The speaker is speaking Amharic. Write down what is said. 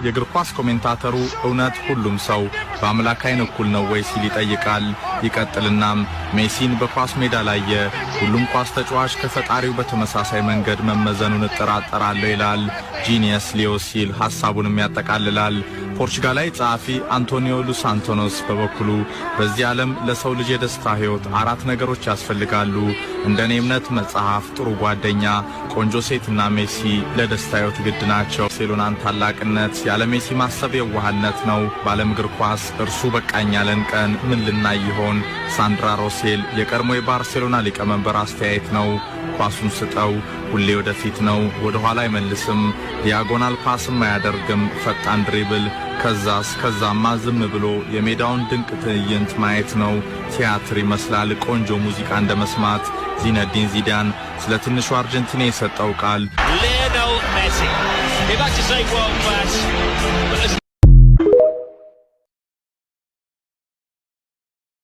የእግር ኳስ ኮሜንታተሩ እውነት ሁሉም ሰው በአምላክ አይን እኩል ነው ወይ ሲል ይጠይቃል። ይቀጥልናም ሜሲን በኳስ ሜዳ ላይ ሁሉም ኳስ ተጫዋች ከፈጣሪው በተመሳሳይ መንገድ መመዘኑን እጠራጠራለሁ ይላል። ጂኒየስ ሊዮ ሲል ሐሳቡንም ያጠቃልላል። ፖርቹጋላዊ ጸሐፊ አንቶኒዮ ሉስ ሳንቶስ በበኩሉ በዚህ ዓለም ለሰው ልጅ የደስታ ሕይወት 4 ነገሮች ያስፈልጋሉ። እንደኔ እምነት መጽሐፍ፣ ጥሩ ጓደኛ፣ ቆንጆ ሴትና ሜሲ ለደስታ ሕይወት ግድ ናቸው። ባርሴሎናን ታላቅነት ያለ ሜሲ ማሰብ የዋህነት ነው። በዓለም እግር ኳስ እርሱ በቃኝ ያለን ቀን ምን ልናይ ይሆን? ሳንድራ ሮሴል የቀድሞ የባርሴሎና ሊቀመንበር አስተያየት ነው። ኳሱን ስጠው፣ ሁሌ ወደፊት ነው፣ ወደ ኋላ አይመልስም፣ ዲያጎናል ፓስም አያደርግም፣ ፈጣን ድሪብል፣ ከዛማ ዝም ብሎ የሜዳውን ድንቅ ትዕይንት ማየት ነው። ቲያትር ይመስላል፣ ቆንጆ ሙዚቃ እንደመስማት። ዚነዲን ዚዳን ስለ ትንሹ አርጀንቲና የሰጠው ቃል Lionel Messi. If I had to say world class